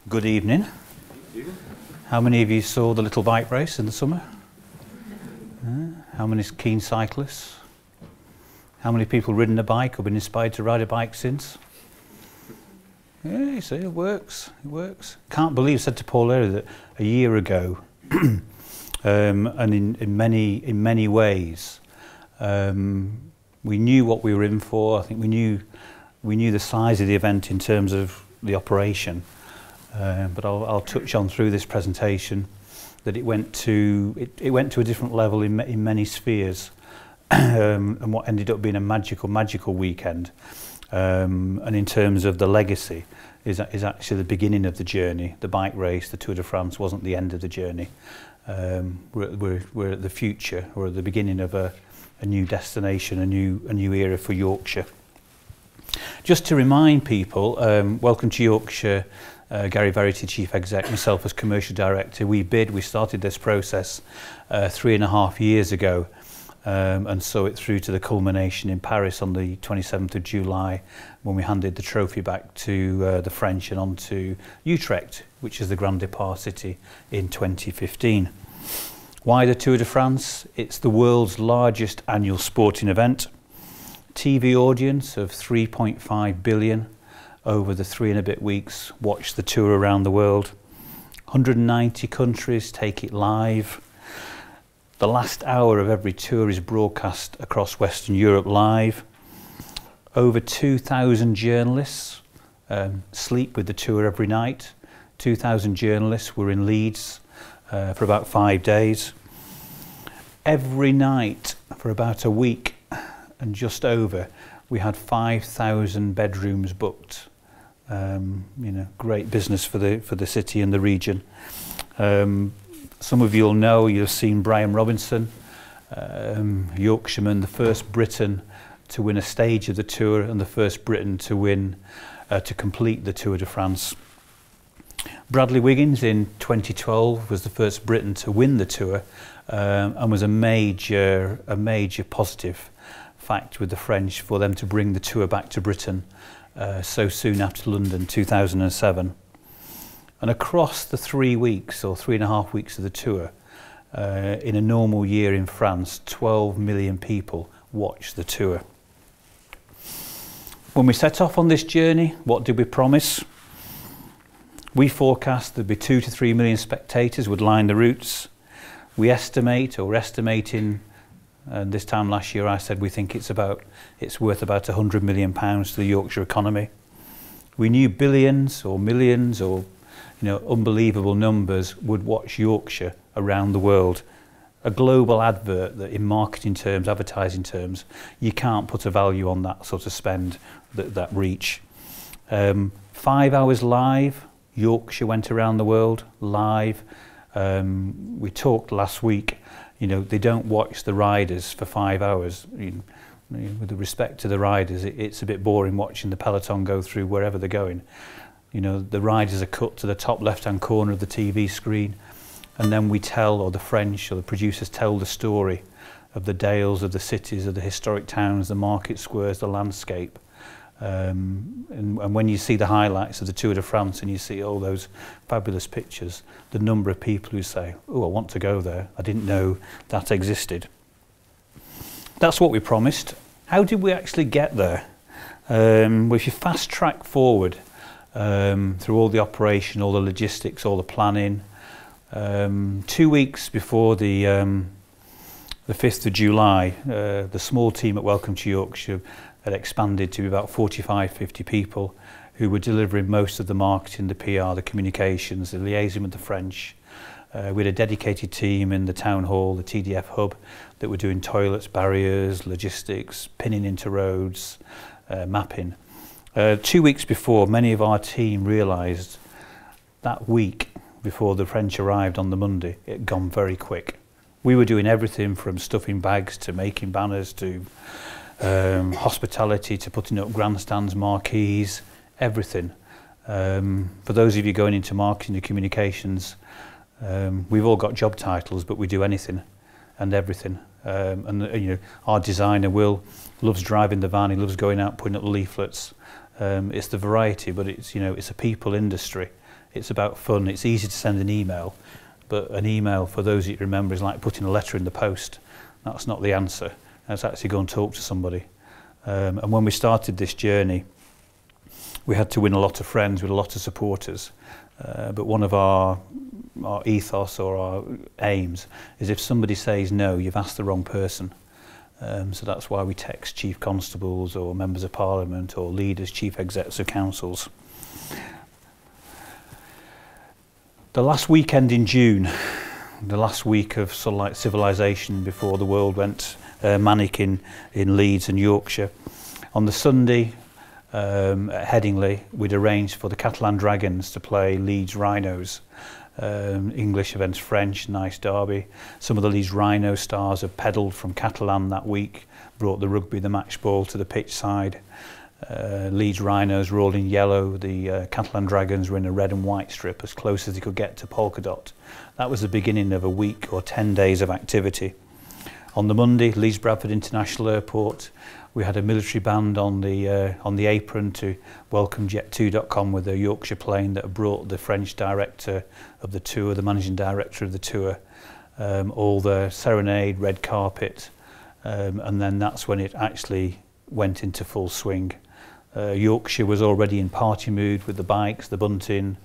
Good evening. How many of you saw the little bike race in the summer? How many keen cyclists? How many people ridden a bike or been inspired to ride a bike since? Yeah, you see, it works. It works. Can't believe, said to Paul earlier, that a year ago, and in many ways, we knew what we were in for. I think we knew the size of the event in terms of the operation. But I'll touch on through this presentation that it went to a different level in many spheres, and what ended up being a magical weekend. And in terms of the legacy, is actually the beginning of the journey. The bike race, the Tour de France, wasn't the end of the journey. We're at the future, or at the beginning of a new destination, a new era for Yorkshire. Just to remind people, welcome to Yorkshire. Gary Verity, Chief Exec, myself as Commercial Director. We started this process 3.5 years ago, and saw it through to the culmination in Paris on the 27th of July, when we handed the trophy back to the French and on to Utrecht, which is the Grand Départ city, in 2015. Why the Tour de France? It's the world's largest annual sporting event. TV audience of 3.5 billion. Over the 3 and a bit weeks, watch the tour around the world. 190 countries take it live. The last hour of every tour is broadcast across Western Europe live. Over 2,000 journalists sleep with the tour every night. 2,000 journalists were in Leeds for about 5 days. Every night for about a week and just over, we had 5,000 bedrooms booked. Great business for the city and the region. Some of you'll know, you've seen Brian Robinson, Yorkshireman, the first Briton to win a stage of the tour and the first Briton to complete the Tour de France. Bradley Wiggins in 2012 was the first Briton to win the tour, and was a major positive fact with the French for them to bring the tour back to Britain so soon after London 2007. And across the 3 weeks or 3.5 weeks of the tour, in a normal year in France, 12 million people watched the tour. When we set off on this journey, what did we promise? We forecast there'd be 2 to 3 million spectators would line the routes. We estimating, and this time last year I said we think it's worth about £100 million to the Yorkshire economy. We knew billions or millions or unbelievable numbers would watch Yorkshire around the world. A global advert that in marketing terms, advertising terms, you can't put a value on that sort of spend, that reach. 5 hours live, Yorkshire went around the world live. We talked last week. They don't watch the riders for 5 hours. With the respect to the riders, it's a bit boring watching the peloton go through wherever they're going. The riders are cut to the top left-hand corner of the TV screen, and then we tell, or the French or the producers tell the story of the dales, of the cities, of the historic towns, the market squares, the landscape. And when you see the highlights of the Tour de France and you see all those fabulous pictures, the number of people who say, oh, I want to go there, I didn't know that existed. That's what we promised. How did we actually get there? Well, if you fast track forward through all the operation, all the logistics, all the planning, 2 weeks before the 5th of July, the small team at Welcome to Yorkshire had expanded to about 45-50 people who were delivering most of the marketing, the PR, the communications, the liaison with the French. We had a dedicated team in the town hall, the TDF hub, that were doing toilets, barriers, logistics, pinning into roads, mapping. 2 weeks before, many of our team realised that week before the French arrived on the Monday, it had gone very quick. We were doing everything from stuffing bags to making banners to hospitality to putting up grandstands, marquees, everything. For those of you going into marketing and communications, we've all got job titles, but we do anything and everything. Our designer Will loves driving the van, he loves going out putting up leaflets. It's the variety, but it's a people industry. It's about fun. It's easy to send an email, but an email, for those that you remember, is like putting a letter in the post. That's not the answer. That's actually go and talk to somebody. And when we started this journey, we had to win a lot of friends with a lot of supporters. But one of our ethos or our aims is if somebody says no, you've asked the wrong person. So that's why we text chief constables or members of parliament or leaders, chief execs of councils. The last weekend in June, the last week of sort of like civilization before the world went manic in Leeds and Yorkshire, on the Sunday at Headingley, we'd arranged for the Catalan Dragons to play Leeds Rhinos. English events French, nice derby. Some of the Leeds Rhino stars have pedalled from Catalan that week, brought the rugby, the match ball to the pitch side. Leeds Rhinos were all in yellow, the Catalan Dragons were in a red and white strip as close as they could get to polka dot. That was the beginning of a week or 10 days of activity. On the Monday, Leeds Bradford International Airport, we had a military band on the apron to welcome Jet2.com with a Yorkshire plane that brought the French director of the tour, the managing director of the tour, all the serenade, red carpet, and then that's when it actually went into full swing. Yorkshire was already in party mood with the bikes, the bunting,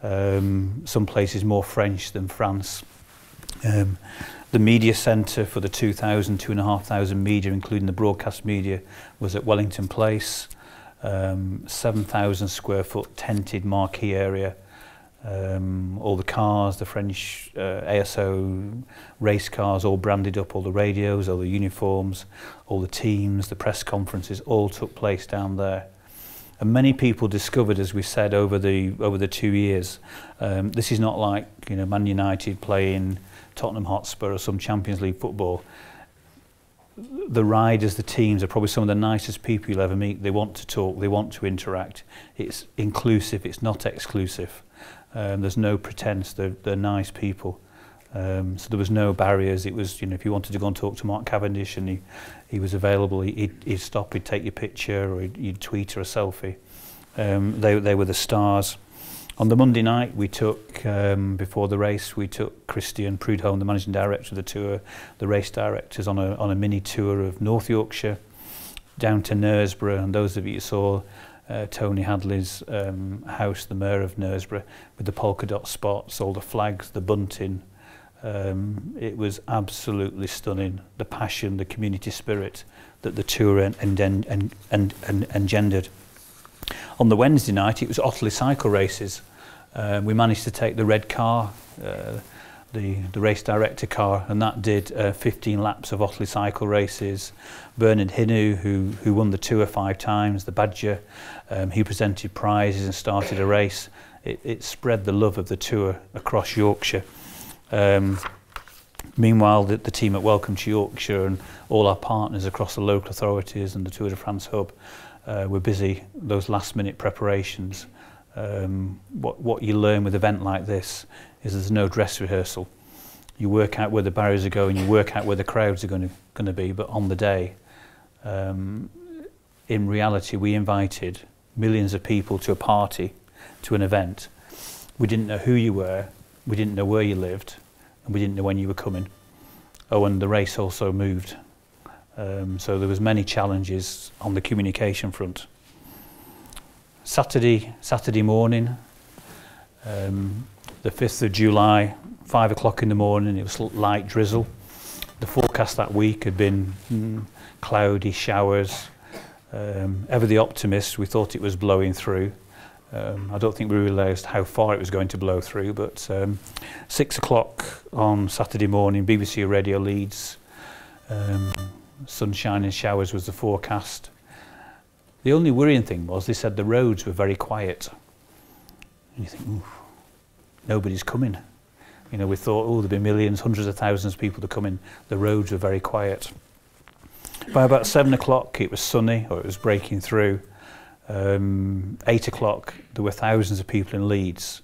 some places more French than France. The media centre for the 2,500 media, including the broadcast media, was at Wellington Place. 7,000 square foot tented marquee area. All the cars, the French ASO race cars, all branded up, all the radios, all the uniforms, all the teams, the press conferences, all took place down there. And many people discovered, as we said, over the 2 years, this is not like, you know, Man United playing Tottenham Hotspur or some Champions League football. The riders, the teams are probably some of the nicest people you'll ever meet. They want to talk, they want to interact. It's inclusive, it's not exclusive. There's no pretense, they're nice people. So there was no barriers. It was, you know, if you wanted to go and talk to Mark Cavendish and he was available, he'd stop, he'd take your picture, or he'd tweet or a selfie. They were the stars. On the Monday night, we took, before the race, we took Christian Prudhomme, the managing director of the tour, the race directors, on a mini tour of North Yorkshire, down to Knaresborough. And those of you who saw Tony Hadley's house, the mayor of Knaresborough, with the polka dot spots, all the flags, the bunting. It was absolutely stunning, the passion, the community spirit that the tour engendered. On the Wednesday night, it was Otley cycle races. We managed to take the red car, the race director car, and that did 15 laps of Otley cycle races. Bernard Hinu, who won the tour 5 times, the Badger, he presented prizes and started a race. It spread the love of the tour across Yorkshire. Meanwhile, the team at Welcome to Yorkshire and all our partners across the local authorities and the Tour de France hub were busy, those last-minute preparations. What you learn with an event like this is there's no dress rehearsal. You work out where the barriers are going, you work out where the crowds are going to be, but on the day, in reality, we invited millions of people to a party, to an event. We didn't know who you were, we didn't know where you lived, and we didn't know when you were coming. Oh, and the race also moved. So there was many challenges on the communication front. Saturday morning, the 5th of July, 5 o'clock in the morning, it was light drizzle. The forecast that week had been cloudy, showers. Ever the optimist, we thought it was blowing through. I don't think we realised how far it was going to blow through, but 6 o'clock on Saturday morning, BBC Radio Leeds, sunshine and showers was the forecast. The only worrying thing was they said the roads were very quiet. And you think, ooh, nobody's coming. You know, we thought, oh, there'd be millions, hundreds of thousands of people to come in. The roads were very quiet. By about 7 o'clock, it was sunny, or it was breaking through. 8 o'clock, there were thousands of people in Leeds.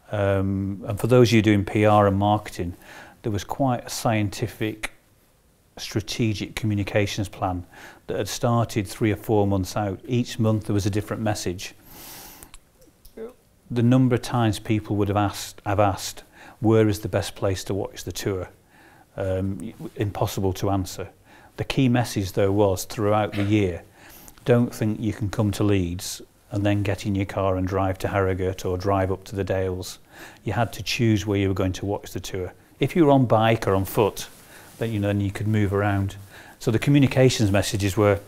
And for those of you doing PR and marketing, there was quite a scientific, strategic communications plan that had started 3 or 4 months out. Each month there was a different message. the number of times people would have asked, where is the best place to watch the tour? Impossible to answer. The key message though was, throughout the year, don't think you can come to Leeds and then get in your car and drive to Harrogate or drive up to the Dales. You had to choose where you were going to watch the tour. If you were on bike or on foot, then you could move around. So the communications messages were,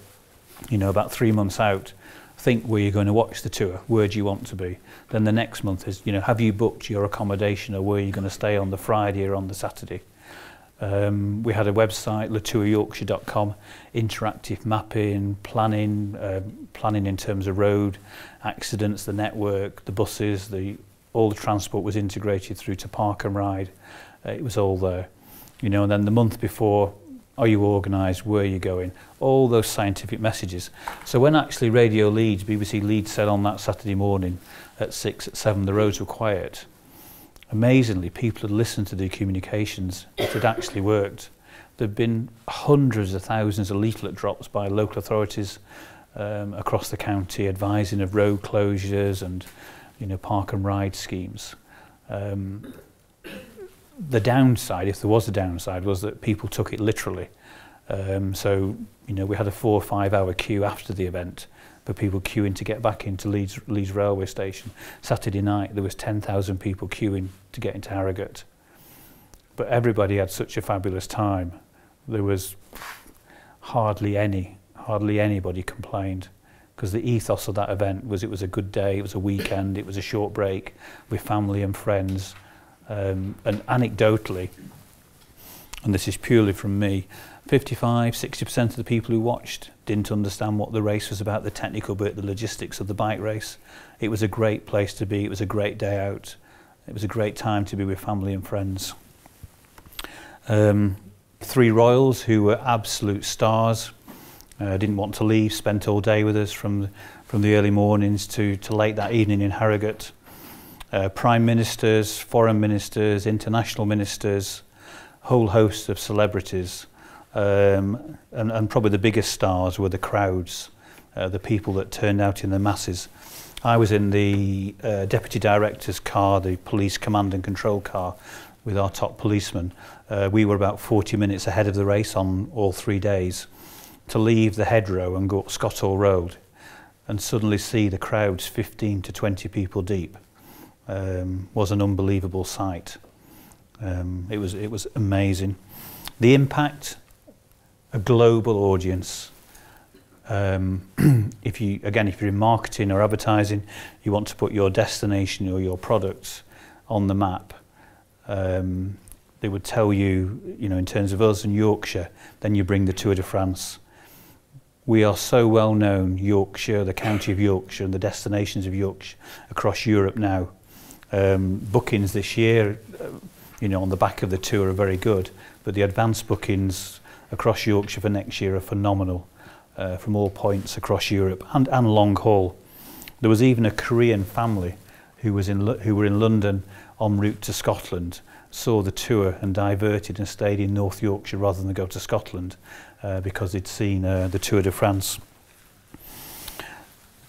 about 3 months out, think where you're going to watch the tour, where do you want to be? Then the next month is, have you booked your accommodation or where you're going to stay on the Friday or on the Saturday? We had a website, latouryorkshire.com, interactive mapping, planning in terms of road, accidents, the network, the buses, all the transport was integrated through to Park and Ride. It was all there. And then the month before, are you organised, where are you going? All those scientific messages. So when actually Radio Leeds, BBC Leeds said on that Saturday morning at 6, at 7, the roads were quiet, amazingly, people had listened to the communications. It had actually worked. There had been hundreds of thousands of leaflet drops by local authorities across the county advising of road closures and park and ride schemes. The downside, if there was a downside, was that people took it literally. So we had a 4 or 5 hour queue after the event for people queuing to get back into Leeds railway station. Saturday night there was 10,000 people queuing to get into Harrogate. But everybody had such a fabulous time. There was hardly anybody complained, because the ethos of that event was, it was a good day, it was a weekend, it was a short break with family and friends. And anecdotally, and this is purely from me, 55–60% of the people who watched didn't understand what the race was about, the technical bit, the logistics of the bike race. It was a great place to be, it was a great day out, it was a great time to be with family and friends. 3 royals who were absolute stars, didn't want to leave, spent all day with us from the early mornings to late that evening in Harrogate. Prime ministers, foreign ministers, international ministers, whole host of celebrities, and probably the biggest stars were the crowds, the people that turned out in the masses. I was in the deputy director's car, the police command and control car, with our top policeman. We were about 40 minutes ahead of the race on all 3 days. To leave the hedgerow and go up Scotthall Road and suddenly see the crowds 15 to 20 people deep was an unbelievable sight. It was amazing. The impact, a global audience. If you're in marketing or advertising, you want to put your destination or your products on the map. They would tell you, in terms of us and Yorkshire, then you bring the Tour de France. We are so well known, Yorkshire, the county of Yorkshire and the destinations of Yorkshire across Europe now. Bookings this year, on the back of the tour are very good, but the advanced bookings across Yorkshire for next year are phenomenal, from all points across Europe and long haul. There was even a Korean family who were in London en route to Scotland, saw the tour and diverted and stayed in North Yorkshire rather than go to Scotland because they'd seen the Tour de France.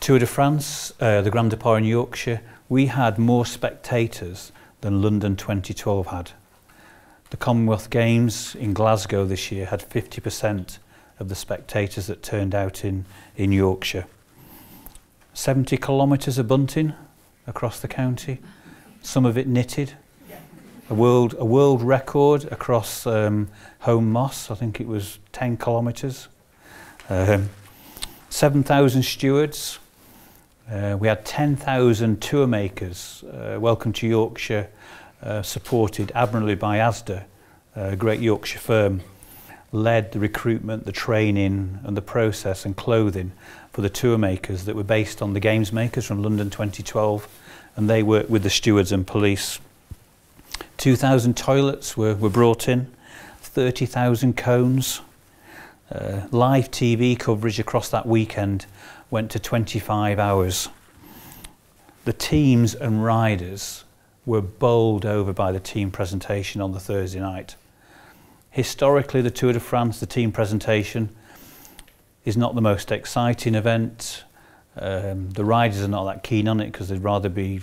Tour de France, the Grand Depart in Yorkshire, we had more spectators than London 2012 had. The Commonwealth Games in Glasgow this year had 50% of the spectators that turned out in Yorkshire. 70 kilometres of bunting across the county, some of it knitted. A world record across Home Moss, I think it was 10 kilometres. 7,000 stewards. We had 10,000 tour makers. Welcome to Yorkshire, supported admirably by Asda, a great Yorkshire firm, led the recruitment, the training and the process and clothing for the tour makers that were based on the games makers from London 2012, and they worked with the stewards and police. 2,000 toilets were brought in, 30,000 cones. Live TV coverage across that weekend went to 25 hours. The teams and riders were bowled over by the team presentation on the Thursday night. Historically, the Tour de France, the team presentation, is not the most exciting event. The riders are not that keen on it because they'd rather be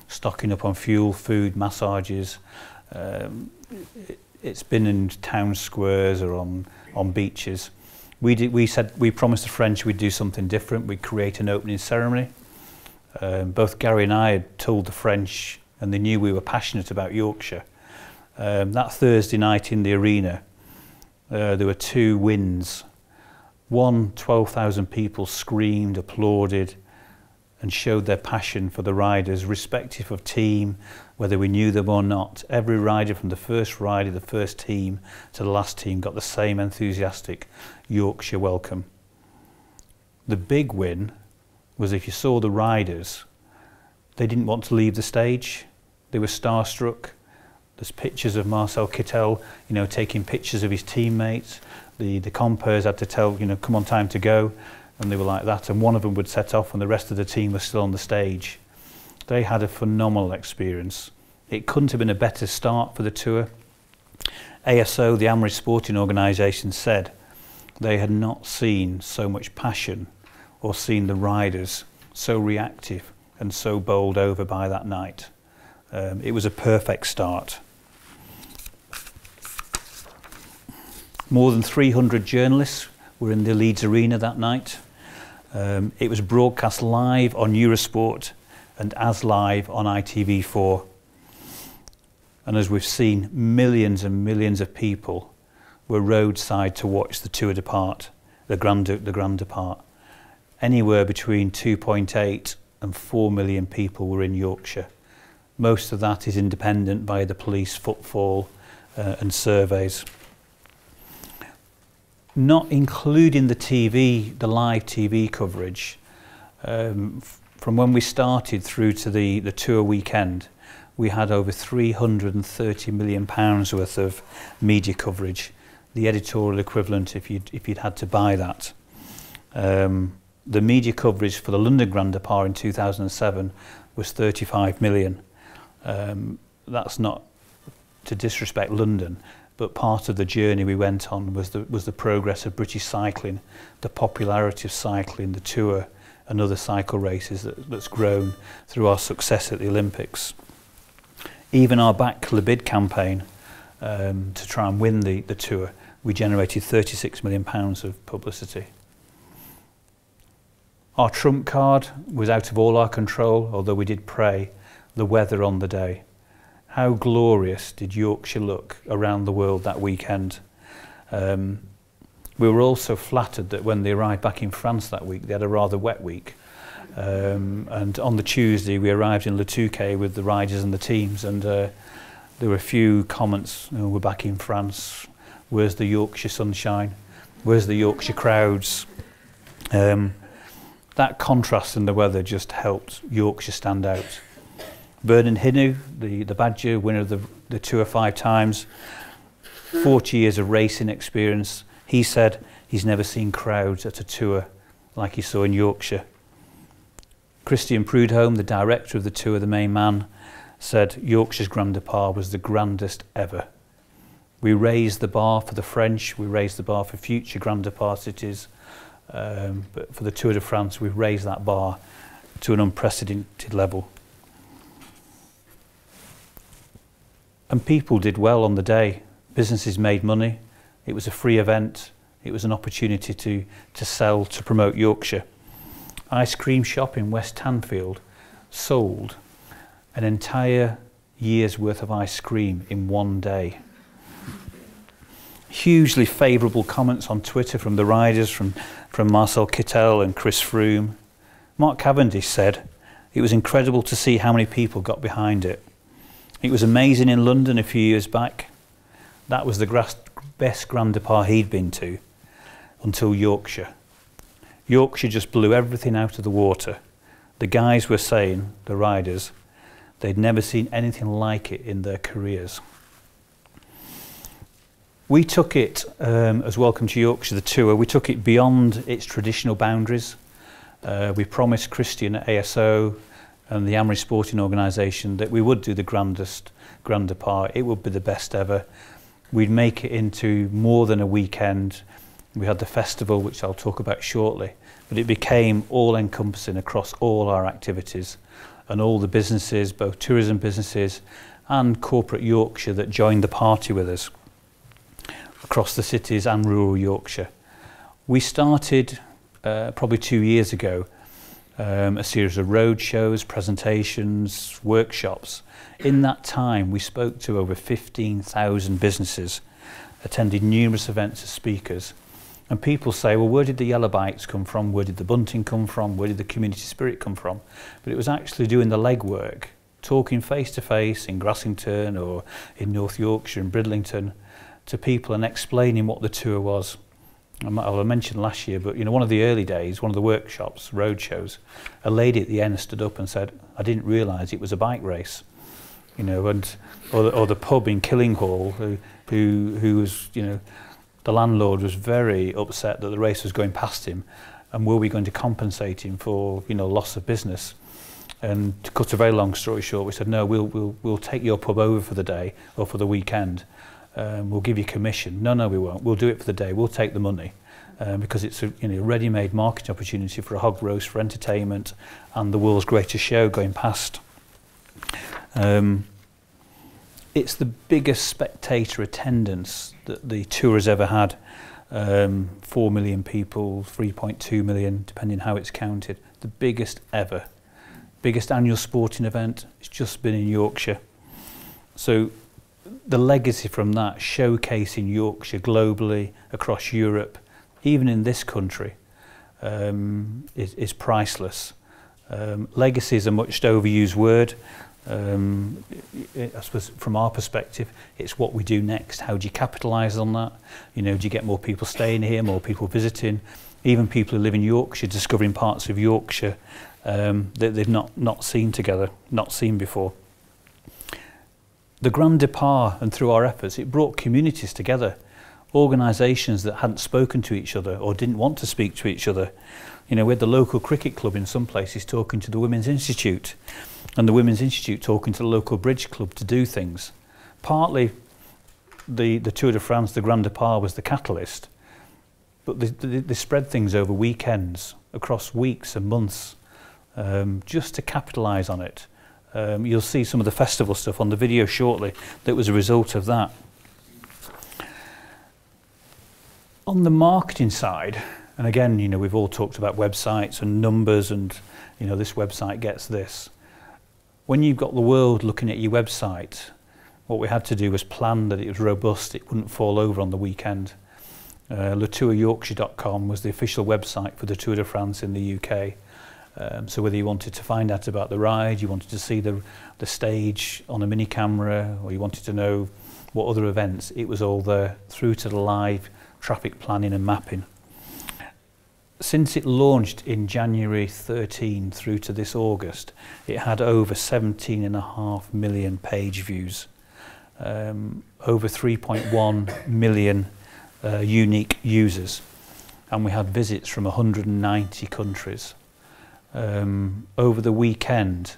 stocking up on fuel, food, massages. It's been in town squares or on beaches. We promised the French we'd do something different. We'd create an opening ceremony. Both Gary and I had told the French, and they knew we were passionate about Yorkshire. That Thursday night in the arena, there were 2 wins. One, 12,000 people screamed, applauded, and showed their passion for the riders, irrespective of team, whether we knew them or not. Every rider, from the first rider, the first team, to the last team, got the same enthusiastic Yorkshire welcome. The big win was, if you saw the riders, they didn't want to leave the stage. They were starstruck. There's pictures of Marcel Kittel, taking pictures of his teammates. The compers had to tell, come on, time to go. And they were like that. And one of them would set off and the rest of the team was still on the stage. They had a phenomenal experience. It couldn't have been a better start for the tour. ASO, the Amri Sporting Organisation, said they had not seen so much passion or seen the riders so reactive and so bowled over by that night. It was a perfect start. More than 300 journalists were in the Leeds Arena that night. It was broadcast live on Eurosport and as live on ITV4. And as we've seen, millions and millions of people were roadside to watch the tour depart, the Grand depart. Anywhere between 2.8 and 4 million people were in Yorkshire. Most of that is independent by the police footfall and surveys. Not including the live TV coverage, from when we started through to the tour weekend, we had over £330 million worth of media coverage, the editorial equivalent if you'd had to buy that. The media coverage for the London Grand Depart in 2007 was 35 million. That's not to disrespect London, but part of the journey we went on was the progress of British cycling, the popularity of cycling, the tour and other cycle races that's grown through our success at the Olympics. Even our Back the Bid campaign to try and win the tour, we generated £36 million of publicity. Our trump card was out of all our control, although we did pray, the weather on the day. How glorious did Yorkshire look around the world that weekend. We were also flattered that when they arrived back in France that week, they had a rather wet week. And on the Tuesday, we arrived in Le Touquet with the riders and the teams, and there were a few comments, we're back in France, where's the Yorkshire sunshine, where's the Yorkshire crowds? That contrast in the weather just helped Yorkshire stand out. Vernon Hinnu, the Badger, winner of the Tour 5 times, 40 years of racing experience, he said he's never seen crowds at a tour like he saw in Yorkshire. Christian Prudhomme, the director of the tour, the main man, said Yorkshire's Grand Depart was the grandest ever. We raised the bar for the French, we raised the bar for future Grand Depart cities, but for the Tour de France, we've raised that bar to an unprecedented level. And people did well on the day. Businesses made money. It was a free event. It was an opportunity to sell, to promote Yorkshire. Ice cream shop in West Tanfield sold an entire year's worth of ice cream in one day. Hugely favourable comments on Twitter from the riders, from Marcel Kittel and Chris Froome. Mark Cavendish said, it was incredible to see how many people got behind it. It was amazing in London a few years back. That was the best Grand Depart he'd been to, until Yorkshire. Yorkshire just blew everything out of the water. The guys were saying, the riders, they'd never seen anything like it in their careers. We took it, as Welcome to Yorkshire, the tour, we took it beyond its traditional boundaries. We promised Christian at ASO and the Amri Sporting Organisation that we would do the grandest Grand Depart. It would be the best ever. We'd make it into more than a weekend. We had the festival, which I'll talk about shortly, but it became all-encompassing across all our activities. and all the businesses, both tourism businesses and corporate Yorkshire, that joined the party with us across the cities and rural Yorkshire. We started probably 2 years ago a series of road shows, presentations, workshops. In that time, we spoke to over 15,000 businesses, attended numerous events as speakers. And people say, well, where did the yellow bikes come from? Where did the bunting come from? Where did the community spirit come from? But it was actually doing the legwork, talking face to face in Grassington or in North Yorkshire and Bridlington to people and explaining what the tour was. I mentioned last year, but you know, one of the early days, one of the workshops, road shows, a lady at the end stood up and said, I didn't realise it was a bike race. You know, and or the pub in Killinghall, who was, you know, the landlord was very upset that the race was going past him, and were we going to compensate him for, you know, loss of business? And to cut a very long story short, we said, no, we'll take your pub over for the day or for the weekend. We'll give you commission. No, we won't. We'll do it for the day. We'll take the money because it's a, you know, ready-made market opportunity for a hog roast, for entertainment, and the world's greatest show going past. It's the biggest spectator attendance that the tour has ever had. 4 million people, 3.2 million, depending how it's counted. The biggest ever. Biggest annual sporting event. It's just been in Yorkshire. So the legacy from that, showcasing Yorkshire globally, across Europe, even in this country, is priceless. Legacy is a much overused word. I suppose from our perspective, it's what we do next. How do you capitalise on that? You know, do you get more people staying here, more people visiting, even people who live in Yorkshire discovering parts of Yorkshire that they've not seen together, not seen before. The Grand Départ, and through our efforts, it brought communities together, organisations that hadn't spoken to each other or didn't want to speak to each other. You know, we had the local cricket club in some places talking to the Women's Institute, and the Women's Institute talking to the local bridge club to do things. Partly the Tour de France, the Grand Départ, was the catalyst, but they spread things over weekends, across weeks and months, just to capitalise on it. You'll see some of the festival stuff on the video shortly that was a result of that. On the marketing side, and again, you know, we've all talked about websites and numbers and, you know, this website gets this. When you've got the world looking at your website, what we had to do was plan that it was robust, it wouldn't fall over on the weekend. letouryorkshire.com was the official website for the Tour de France in the UK. So whether you wanted to find out about the ride, you wanted to see the stage on a mini camera, or you wanted to know what other events, it was all there, through to the live traffic planning and mapping. Since it launched in January 13 through to this August, it had over 17.5 million page views, over 3.1 million unique users, and we had visits from 190 countries. Over the weekend,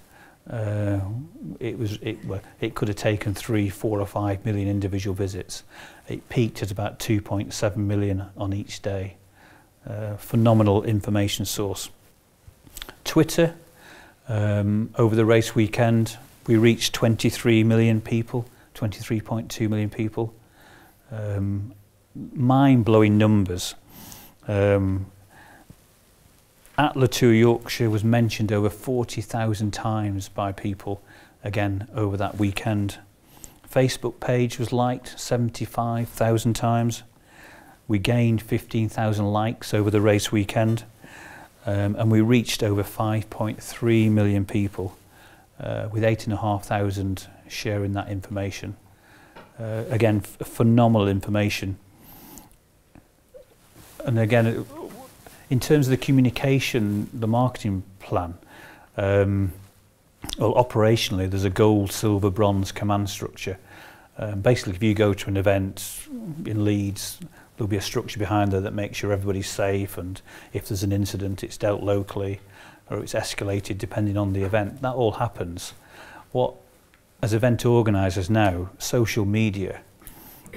it could have taken 3, 4 or 5 million individual visits. It peaked at about 2.7 million on each day. Phenomenal information source. Twitter, over the race weekend, we reached 23 million people, 23.2 million people. Mind-blowing numbers. At Le Tour Yorkshire was mentioned over 40,000 times by people, again, over that weekend. Facebook page was liked 75,000 times. We gained 15,000 likes over the race weekend, and we reached over 5.3 million people, with 8,500 sharing that information. Again, phenomenal information. And again, in terms of the communication, the marketing plan, well, operationally, there's a gold, silver, bronze command structure. Basically, if you go to an event in Leeds, there'll be a structure behind there that makes sure everybody's safe, and if there's an incident, it's dealt locally, or it's escalated depending on the event. That all happens. What, as event organisers now, social media,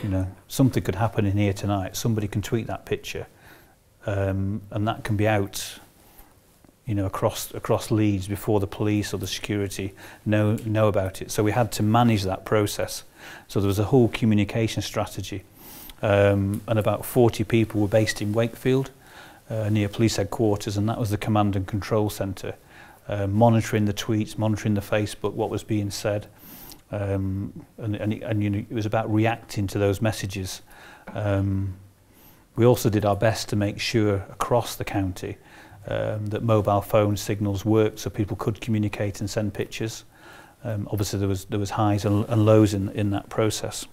you know, something could happen in here tonight, somebody can tweet that picture, and that can be out you know, across Leeds before the police or the security know about it. So we had to manage that process. So there was a whole communication strategy, and about 40 people were based in Wakefield, near police headquarters, and that was the command and control centre, monitoring the tweets, monitoring the Facebook, what was being said, and you know, it was about reacting to those messages. We also did our best to make sure across the county that mobile phone signals worked, so people could communicate and send pictures. Obviously there was highs and lows in that process.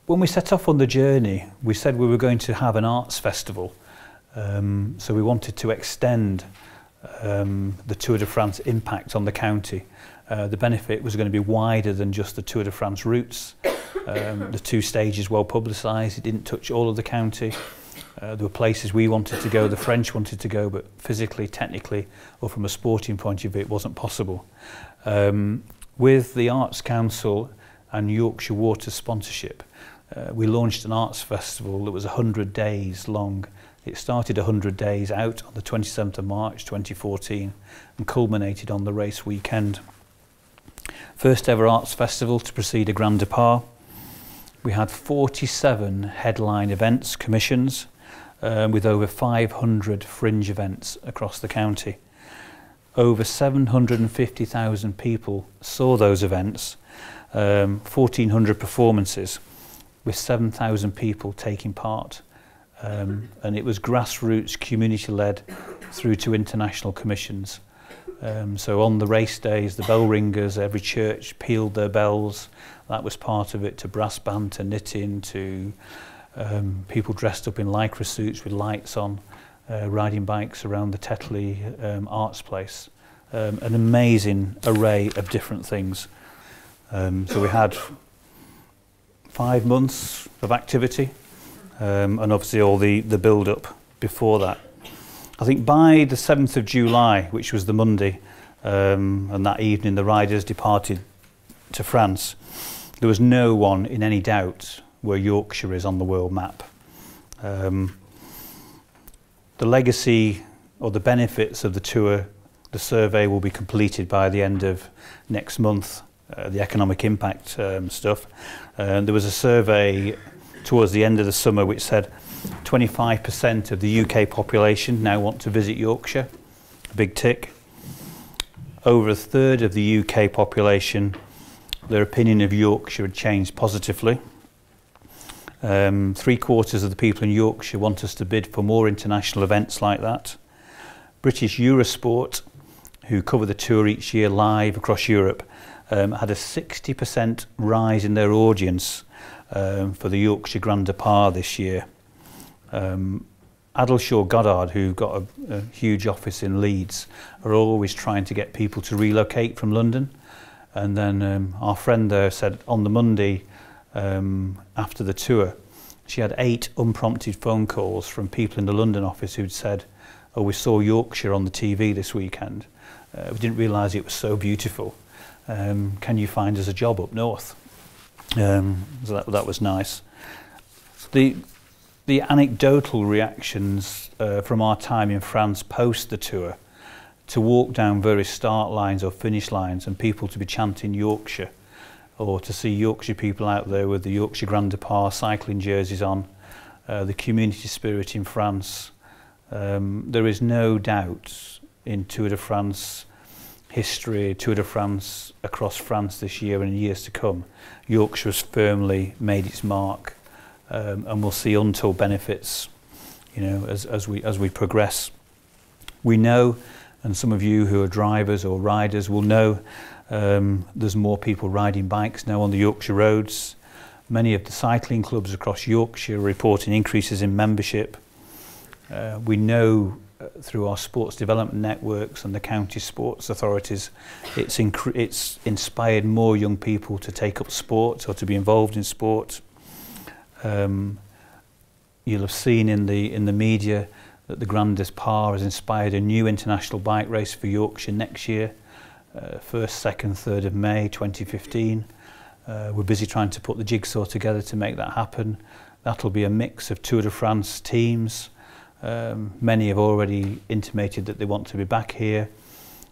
When we set off on the journey, we said we were going to have an arts festival. So we wanted to extend the Tour de France impact on the county. The benefit was going to be wider than just the Tour de France routes. The 2 stages well publicised. It didn't touch all of the county. There were places we wanted to go, the French wanted to go, but physically, technically, or from a sporting point of view, it wasn't possible. With the Arts Council and Yorkshire Water sponsorship, we launched an arts festival that was 100 days long. It started 100 days out on the 27th of March 2014 and culminated on the race weekend. First ever arts festival to precede a Grand Départ. We had 47 headline events, commissions, with over 500 fringe events across the county. Over 750,000 people saw those events, 1,400 performances, with 7,000 people taking part. And it was grassroots, community-led, through to international commissions. So on the race days, the bell ringers, every church pealed their bells. That was part of it, to brass band, to knitting, to people dressed up in lycra suits with lights on, riding bikes around the Tetley Arts Place. An amazing array of different things. So we had 5 months of activity, and obviously all the build-up before that. I think by the 7th of July, which was the Monday, and that evening the riders departed to France, there was no one in any doubt where Yorkshire is on the world map. The legacy or the benefits of the tour, the survey will be completed by the end of next month, the economic impact stuff. There was a survey towards the end of the summer which said 25% of the UK population now want to visit Yorkshire, a big tick. Over a third of the UK population, their opinion of Yorkshire had changed positively. 3/4 of the people in Yorkshire want us to bid for more international events like that. British Eurosport, who cover the tour each year live across Europe, had a 60% rise in their audience for the Yorkshire Grand Départ this year. Addleshaw Goddard, who've got a huge office in Leeds, are always trying to get people to relocate from London. And then our friend there said on the Monday after the tour, she had 8 unprompted phone calls from people in the London office who'd said, "Oh, we saw Yorkshire on the TV this weekend. We didn't realise it was so beautiful. Can you find us a job up north?" So that was nice. The anecdotal reactions from our time in France post the tour, to walk down various start lines or finish lines and people to be chanting Yorkshire, or to see Yorkshire people out there with the Yorkshire Grand Départ cycling jerseys on, the community spirit in France. There is no doubt in Tour de France history, Tour de France across France this year and in years to come, Yorkshire has firmly made its mark, and we'll see untold benefits, you know, as we progress. We know, and some of you who are drivers or riders will know, there's more people riding bikes now on the Yorkshire roads. Many of the cycling clubs across Yorkshire are reporting increases in membership. We know through our sports development networks and the county sports authorities, it's inspired more young people to take up sport or to be involved in sport. You'll have seen in the media that the Grand Départ has inspired a new international bike race for Yorkshire next year, 1st, 2nd, 3rd of May 2015. We're busy trying to put the jigsaw together to make that happen. That'll be a mix of Tour de France teams, Many have already intimated that they want to be back here.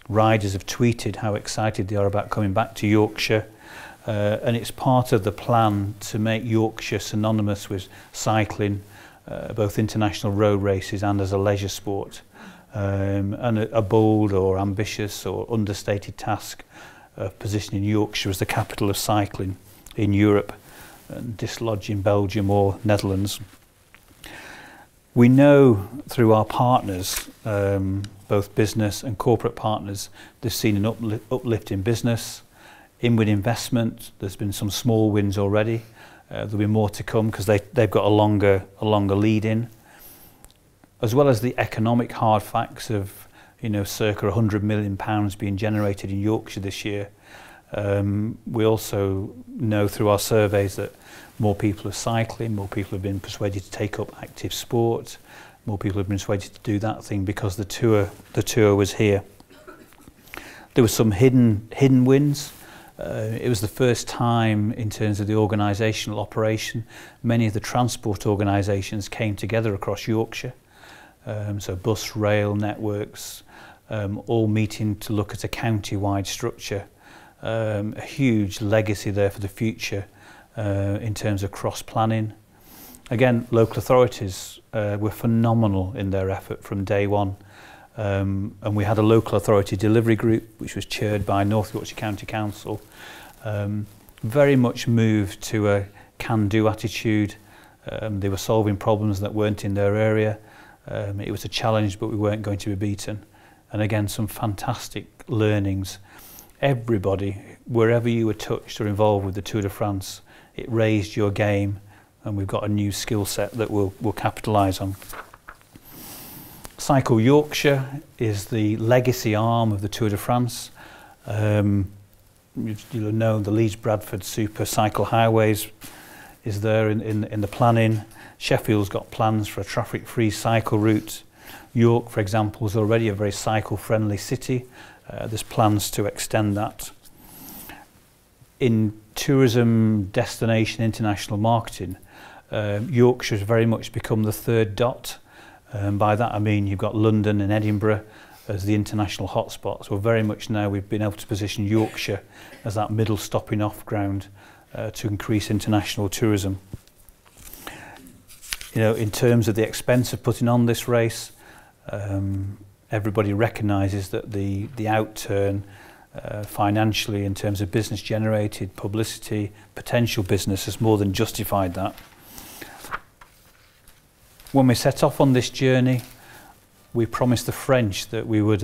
Riders have tweeted how excited they are about coming back to Yorkshire. And it's part of the plan to make Yorkshire synonymous with cycling, both international road races and as a leisure sport. And a bold or ambitious or understated task of positioning Yorkshire as the capital of cycling in Europe and dislodging Belgium or Netherlands. We know through our partners, both business and corporate partners, they've seen an uplift in business, inward investment. There's been some small wins already. There'll be more to come because they've got a longer lead in. As well as the economic hard facts of, circa £100 million being generated in Yorkshire this year. We also know through our surveys that more people are cycling, more people have been persuaded to take up active sport, more people have been persuaded to do that thing because the tour was here. There were some hidden wins. It was the first time in terms of the organisational operation. Many of the transport organisations came together across Yorkshire. So bus, rail networks, all meeting to look at a county-wide structure. A huge legacy there for the future in terms of cross-planning. Again, local authorities were phenomenal in their effort from day one. And we had a local authority delivery group which was chaired by North Yorkshire County Council. Very much moved to a can-do attitude. They were solving problems that weren't in their area. It was a challenge, but we weren't going to be beaten. And again, some fantastic learnings. Everybody, wherever you were touched or involved with the Tour de France, it raised your game, and we've got a new skill set that we'll capitalise on. Cycle Yorkshire is the legacy arm of the Tour de France. You'll have known the Leeds Bradford Super Cycle Highways is there in the planning. Sheffield's got plans for a traffic-free cycle route. York, for example, is already a very cycle-friendly city. There's plans to extend that. In tourism, destination, international marketing, Yorkshire has very much become the third dot. By that I mean you've got London and Edinburgh as the international hotspots. Well, very much now we've been able to position Yorkshire as that middle stopping off ground to increase international tourism. In terms of the expense of putting on this race, everybody recognises that the outturn financially in terms of business generated, publicity, potential business has more than justified that. When we set off on this journey, we promised the French that we would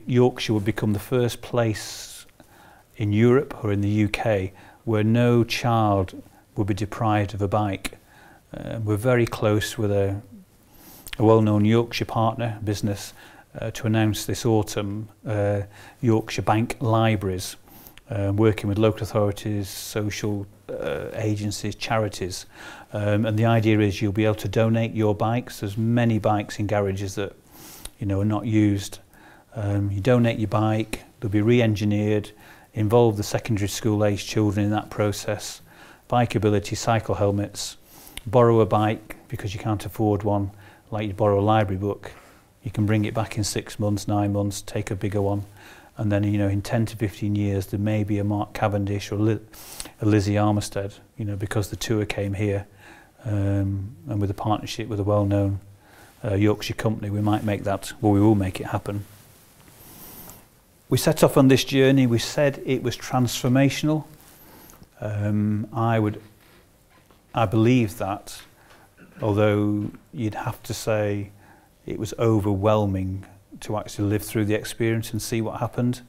Yorkshire would become the first place in Europe or in the UK where no child would be deprived of a bike. We're very close with a well-known Yorkshire partner business to announce this autumn Yorkshire Bank Libraries, working with local authorities, social agencies, charities. And the idea is you'll be able to donate your bikes. There's many bikes in garages that are not used. You donate your bike, they'll be re-engineered, involve the secondary school age children in that process, bikeability, cycle helmets, borrow a bike because you can't afford one, like you borrow a library book. You can bring it back in 6 months, 9 months, take a bigger one. And then, in 10 to 15 years, there may be a Mark Cavendish or a Lizzie Armistead, because the tour came here. And with a partnership with a well-known Yorkshire company, we might make that, well, we will make it happen. We set off on this journey. We said it was transformational. I believe that, although you'd have to say it was overwhelming to actually live through the experience and see what happened.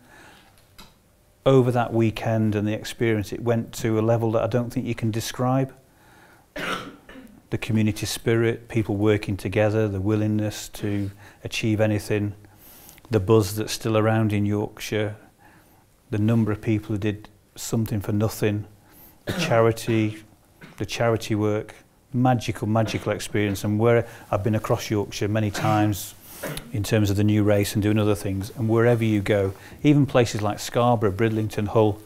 Over that weekend and the experience, it went to a level that I don't think you can describe. The community spirit, people working together, the willingness to achieve anything, the buzz that's still around in Yorkshire, the number of people who did something for nothing, the charity work, magical experience. And where I've been across Yorkshire many times in terms of the new race and doing other things, and wherever you go, even places like Scarborough, Bridlington, Hull,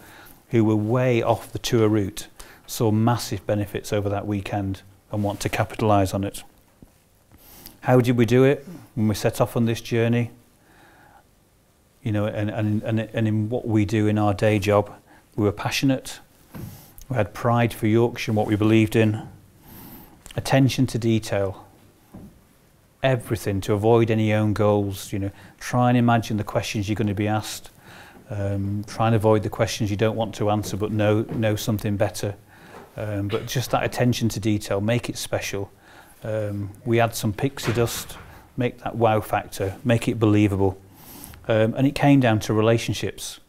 who were way off the tour route, saw massive benefits over that weekend and want to capitalise on it. How did we do it when we set off on this journey? You know, and in what we do in our day job, we were passionate. We had pride for Yorkshire and what we believed in. Attention to detail. Everything to avoid any own goals. You know, try and imagine the questions you're going to be asked. Try and avoid the questions you don't want to answer, but know something better. But just that attention to detail, make it special. We add some pixie dust, make that wow factor, make it believable. And it came down to relationships.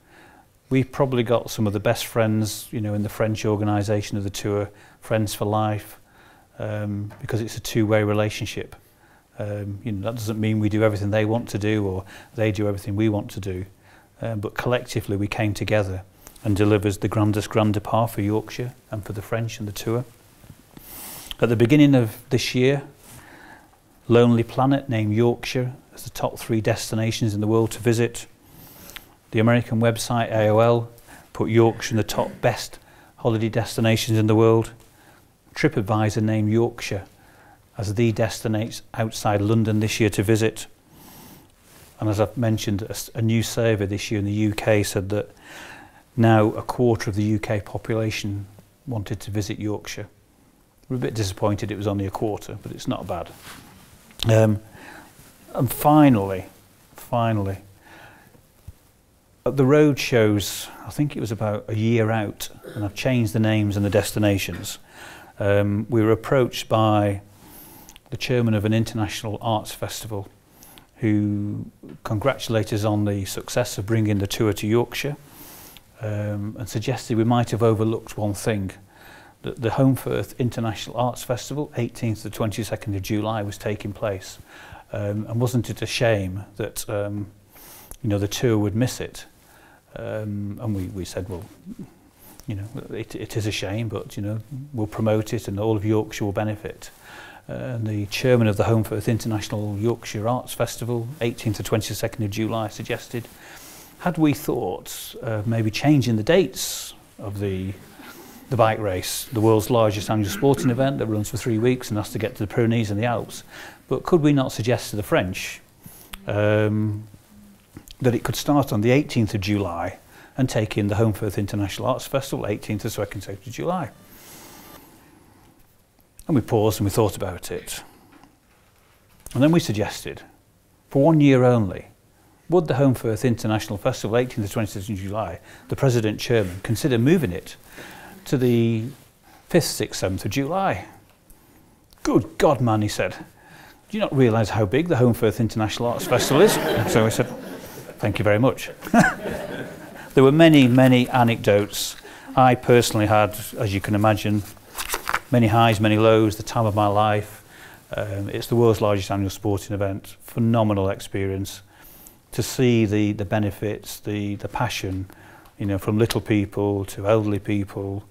We've probably got some of the best friends, you know, in the French organisation of the tour, friends for life, because it's a two-way relationship. You know, that doesn't mean we do everything they want to do or they do everything we want to do. But collectively we came together and delivered the grandest grand départ for Yorkshire and for the French and the tour. At the beginning of this year, Lonely Planet named Yorkshire as the top 3 destinations in the world to visit. The American website AOL put Yorkshire in the top best holiday destinations in the world. TripAdvisor named Yorkshire as the destination outside London this year to visit. And as I've mentioned, a new survey this year in the UK said that now a quarter of the UK population wanted to visit Yorkshire. We're a bit disappointed it was only a quarter, but it's not bad. And finally, at the road shows, I think it was about a year out, and I've changed the names and the destinations. We were approached by the chairman of an international arts festival who congratulated us on the success of bringing the tour to Yorkshire, and suggested we might have overlooked one thing, that the Home Firth International Arts Festival, 18th to 22nd of July, was taking place. And wasn't it a shame that you know, the tour would miss it? And we said, well, you know, it is a shame, but you know, we'll promote it and all of Yorkshire will benefit. And the chairman of the Home Firth International Yorkshire Arts Festival, 18th to 22nd of July, suggested, had we thought of maybe changing the dates of the bike race, the world's largest annual sporting event that runs for 3 weeks and has to get to the Pyrenees and the Alps, but could we not suggest to the French that it could start on the 18th of July and take in the Home Firth International Arts Festival, 18th to 2nd of July? And we paused and we thought about it. And then we suggested, for 1 year only, would the Home Firth International Festival, 18th to 22nd of July, the President Chairman, consider moving it to the 5th, 6th, 7th of July? Good God, man, he said. Do you not realise how big the Home Firth International Arts Festival is? So I said, thank you very much. There were many, many anecdotes. I personally had, as you can imagine, many highs, many lows, the time of my life. It's the world's largest annual sporting event. Phenomenal experience. To see the benefits, the passion, you know, from little people to elderly people,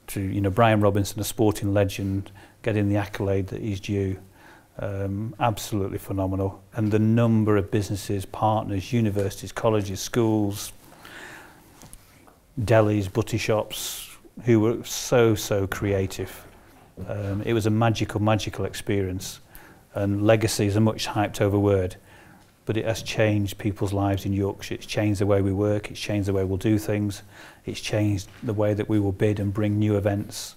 to, you know, Brian Robinson, a sporting legend, getting the accolade that he's due. Absolutely phenomenal. And the number of businesses, partners, universities, colleges, schools, delis, butty shops, who were so creative. It was a magical experience, and legacy is a much hyped over word, but it has changed people's lives in Yorkshire. It's changed the way we work, it's changed the way we'll do things, it's changed the way that we will bid and bring new events.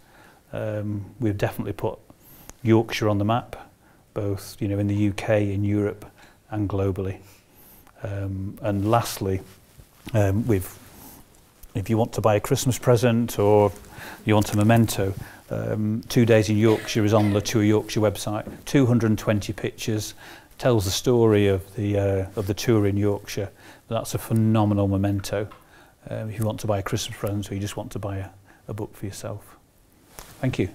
We've definitely put Yorkshire on the map, both, you know, in the UK, in Europe and globally. And lastly, if you want to buy a Christmas present or you want a memento, 2 days in Yorkshire is on the Tour Yorkshire website. 220 pictures, tells the story of the tour in Yorkshire. That's a phenomenal memento if you want to buy a Christmas present or you just want to buy a book for yourself. Thank you.